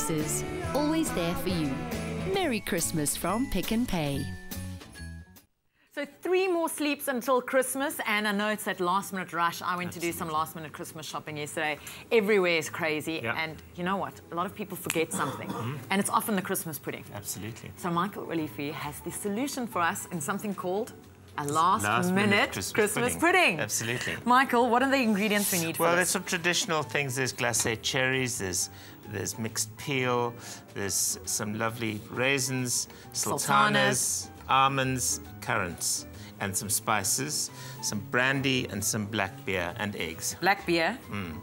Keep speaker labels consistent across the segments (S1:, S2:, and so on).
S1: choices, always there for you. Merry Christmas from Pick n Pay.
S2: So 3 more sleeps until Christmas, and I know it's that last-minute rush. I went to do some last-minute Christmas shopping yesterday. Everywhere is crazy, and you know what? A lot of people forget something, and it's often the Christmas pudding.
S3: Absolutely.
S2: So Michael Olivier has the solution for us in something called a last-minute Christmas pudding.
S3: Absolutely.
S2: Michael, what are the ingredients we need for this?
S3: Well, there's some traditional things. There's glacé cherries, there's mixed peel, there's some lovely raisins, sultanas, almonds, currants, and some spices, some brandy, and some black beer and eggs.
S2: Black beer?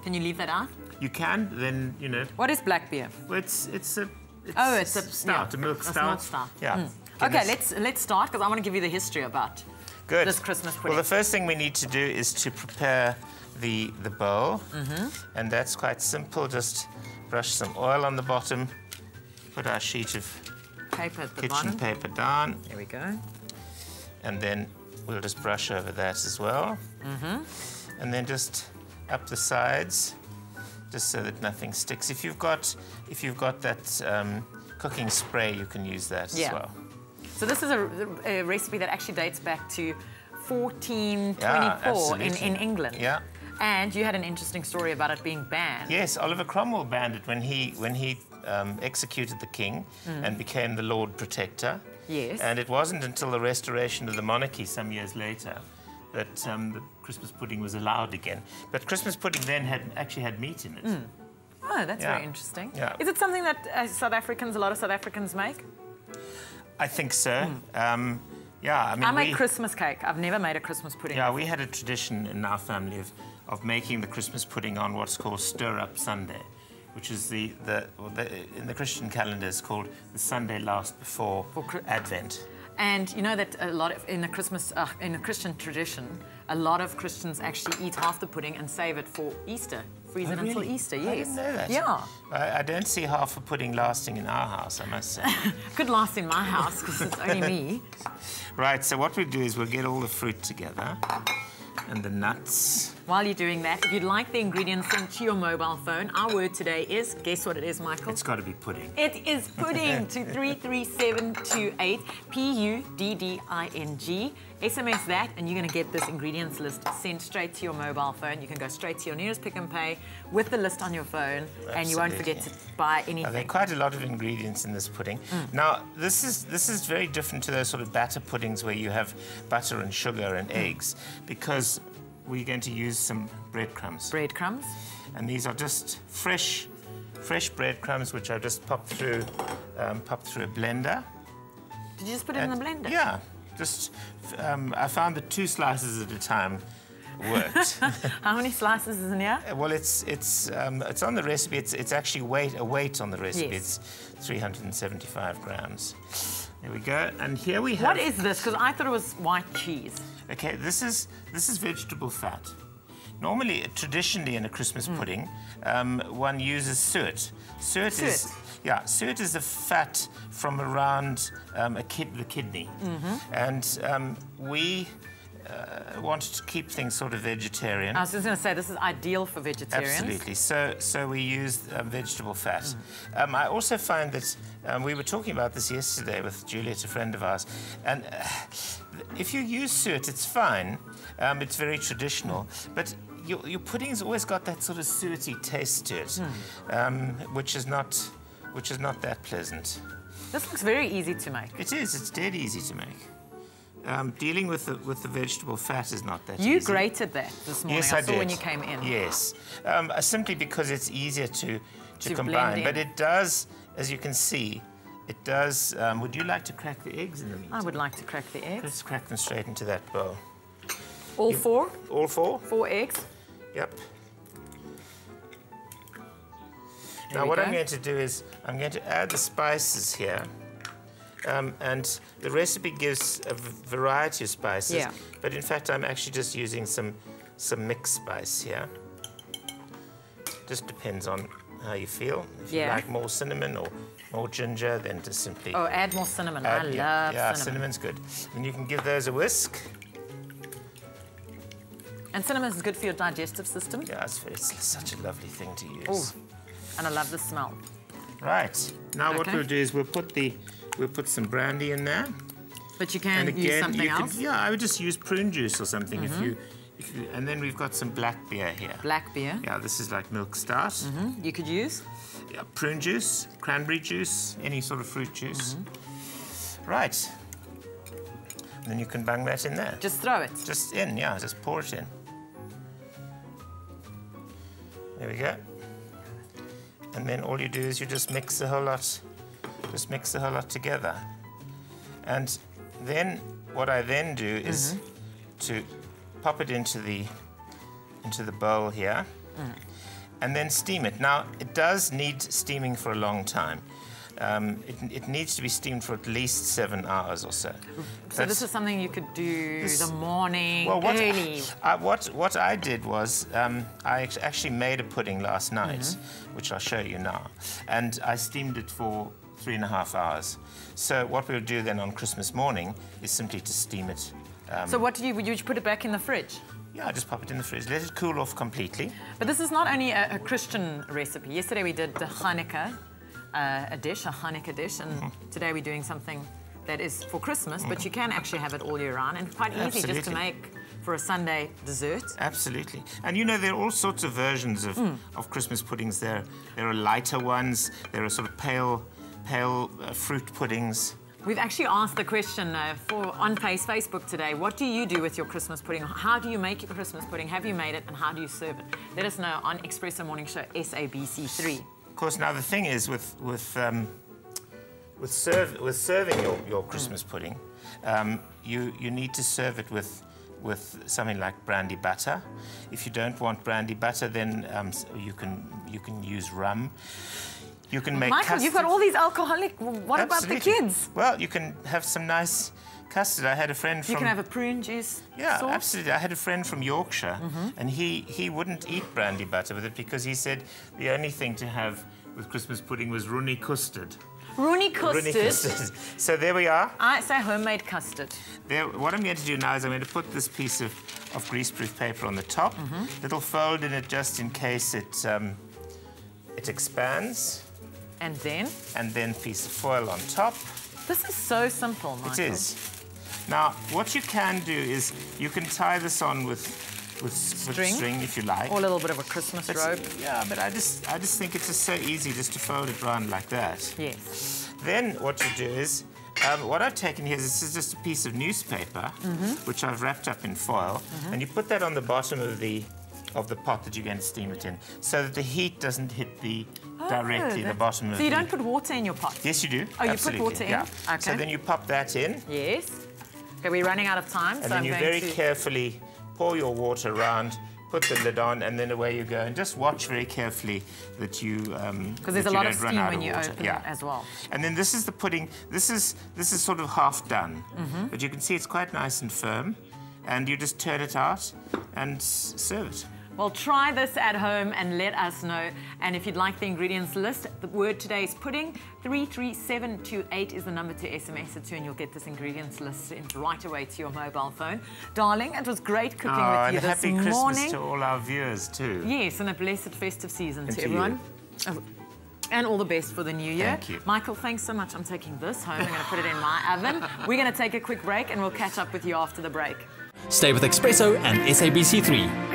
S2: Can you leave that out?
S3: You can, then, you know.
S2: What is black beer?
S3: Well, it's a
S2: a
S3: stout, a milk stout.
S2: Milk stout.
S3: Yeah.
S2: Okay, let's start, because I want to give you the history about this Christmas pudding.
S3: Well, the first thing we need to do is to prepare the bowl, and that's quite simple. Just brush some oil on the bottom, put our sheet of
S2: paper at the
S3: kitchen
S2: bottom.
S3: paper down.
S2: There we go.
S3: And then we'll just brush over that as well. And then just up the sides, just so that nothing sticks. If you've got that cooking spray, you can use that as well.
S2: So this is a recipe that actually dates back to 1424 in England.
S3: Yeah.
S2: And you had an interesting story about it being banned.
S3: Yes, Oliver Cromwell banned it when he executed the king and became the Lord Protector.
S2: Yes.
S3: And it wasn't until the restoration of the monarchy some years later that the Christmas pudding was allowed again. But Christmas pudding then actually had meat in it.
S2: Oh, that's very interesting.
S3: Yeah.
S2: Is it something that a lot of South Africans make?
S3: I think so. Yeah, I mean,
S2: I make Christmas cake. I've never made a Christmas pudding.
S3: Yeah, we had a tradition in our family of making the Christmas pudding on what's called Stir-Up Sunday, which is in the Christian calendar is called the Sunday last before Advent.
S2: And you know that in the Christian tradition, a lot of Christians actually eat half the pudding and save it for Easter. Freeze it until Easter, yes.
S3: I didn't know that.
S2: Yeah.
S3: I don't see half a pudding lasting in our house, I must say.
S2: Could last in my house, because it's only me.
S3: Right, so what we do is we'll get all the fruit together and the nuts.
S2: While you're doing that, if you'd like the ingredients sent to your mobile phone, our word today is, guess what it is, Michael?
S3: It's got to be pudding.
S2: It is pudding to 33728, PUDDING. SMS that, and you're going to get this ingredients list sent straight to your mobile phone. You can go straight to your nearest Pick n Pay with the list on your phone, and you won't forget to buy anything.
S3: There are quite a lot of ingredients in this pudding. Now, this is very different to those sort of batter puddings where you have butter and sugar and eggs, because we're going to use some breadcrumbs.
S2: Breadcrumbs?
S3: And these are just fresh breadcrumbs, which I've just popped through a blender.
S2: Did you just put it in the blender?
S3: Yeah. Just, I found that 2 slices at a time worked.
S2: How many slices is in here?
S3: Well, it's on the recipe. It's actually a weight on the recipe.
S2: Yes.
S3: It's 375 grams. There we go. And here we have.
S2: What is this? Because I thought it was white cheese.
S3: Okay, this is vegetable fat. Normally, traditionally in a Christmas pudding, one uses suet. Suet is the fat from around the kidney. And we wanted to keep things sort of vegetarian.
S2: I was just going to say, this is ideal for vegetarians.
S3: Absolutely. So we use vegetable fat. I also find that we were talking about this yesterday with Juliet, a friend of ours, and if you use suet, it's fine. It's very traditional, but your pudding's always got that sort of suety taste to it, which is not that pleasant.
S2: This looks very easy to make.
S3: It is. It's dead easy to make. Dealing with the vegetable fat is not that easy.
S2: You grated that this morning.
S3: Yes, I
S2: saw
S3: did.
S2: when you came in.
S3: Yes, simply because it's easier to combine. But it does, as you can see, it does. Would you like to crack the eggs in the meantime?
S2: I would like to crack the eggs.
S3: Let's crack them straight into that bowl.
S2: All 4?
S3: All 4?
S2: 4 eggs.
S3: Yep. Now what I'm going to do is I'm going to add the spices here. And the recipe gives a variety of spices, but in fact I'm actually just using some mixed spice here. Just depends on how you feel. If you like more cinnamon or more ginger, then just simply...
S2: Oh, add more cinnamon. I love cinnamon.
S3: Yeah, cinnamon's good. And you can give those a whisk.
S2: And cinnamon is good for your digestive system.
S3: Yeah, it's such a lovely thing to use.
S2: Ooh. And I love the smell.
S3: Right. Now what we'll do is we'll put some brandy in there.
S2: But you can use something else?
S3: Yeah, I would just use prune juice or something if you, and then we've got some black beer here.
S2: Black beer?
S3: Yeah, this is like milk stout.
S2: You could use?
S3: Yeah, prune juice, cranberry juice, any sort of fruit juice. Right. And then you can bung that in there.
S2: Just throw it?
S3: Just in, yeah, just pour it in. There we go. And then all you do is you just mix the whole lot, together. And then what I then do is to pop it into the bowl here, and then steam it. Now it does need steaming for a long time. It needs to be steamed for at least 7 hours or so.
S2: So this is something you could do the morning, early.
S3: What I did was I actually made a pudding last night, which I'll show you now, and I steamed it for 3.5 hours. So what we'll do then on Christmas morning is simply to steam it.
S2: So what would you put it back in the fridge?
S3: Yeah, just pop it in the fridge. Let it cool off completely.
S2: But this is not only a Christian recipe. Yesterday we did the Hanukkah, a Hanukkah dish, and today we're doing something that is for Christmas, but you can actually have it all year round, and quite easy just to make for a Sunday dessert.
S3: Absolutely. And you know, there are all sorts of versions of Christmas puddings. There are lighter ones, there are sort of pale fruit puddings.
S2: We've actually asked the question on Facebook today, what do you do with your Christmas pudding? How do you make your Christmas pudding? Have you made it, and how do you serve it? Let us know on eXpresso Morning Show SABC3.
S3: Of course, now the thing is with serving your Christmas pudding, you need to serve it with something like brandy butter. If you don't want brandy butter, then you can use rum. You can make
S2: Michael,
S3: custard.
S2: You've got all these alcoholic. What about the kids?
S3: Well, you can have some nice custard. I had a friend from...
S2: You can have a prune juice sauce?
S3: Absolutely. I had a friend from Yorkshire, and he wouldn't eat brandy butter with it because he said the only thing to have with Christmas pudding was runny custard.
S2: Runny custard?
S3: So there we are.
S2: I say homemade custard.
S3: What I'm going to do now is I'm going to put this piece of greaseproof paper on the top, little fold in it just in case it expands.
S2: And then?
S3: And then piece of foil on top.
S2: This is so simple, Michael.
S3: It is. Now, what you can do is you can tie this on with string if you like.
S2: Or a little bit of a Christmas rope.
S3: Yeah, but I just think it's just so easy just to fold it around like that.
S2: Yes.
S3: Then what you do is, what I've taken here is this is just a piece of newspaper, which I've wrapped up in foil, and you put that on the bottom of the pot that you're going to steam it in, so that the heat doesn't hit directly the bottom of
S2: So you don't put water in your pot?
S3: Yes, you do.
S2: Oh, you
S3: absolutely.
S2: put water in?
S3: Yeah.
S2: Okay.
S3: So then you pop that in.
S2: Yes. Okay, we're running out of time,
S3: and
S2: so
S3: then
S2: I'm
S3: you
S2: going
S3: very
S2: to...
S3: carefully pour your water around, put the lid on, and then away you go. And just watch very carefully that you
S2: because there's a lot of steam when you open it as well.
S3: And then this is the pudding. This is sort of half done, but you can see it's quite nice and firm. And you just turn it out and serve it.
S2: Well, try this at home and let us know. And if you'd like the ingredients list, the word today is pudding. 33728 is the number to SMS it to, and you'll get this ingredients list sent right away to your mobile phone. Darling, it was great cooking with you this morning.
S3: And happy Christmas to all our viewers too.
S2: Yes, and a blessed festive season to everyone. And all the best for the new year.
S3: Thank you.
S2: Michael, thanks so much. I'm taking this home. I'm going to put it in my oven. We're going to take a quick break, and we'll catch up with you after the break.
S4: Stay with eXpresso and SABC3.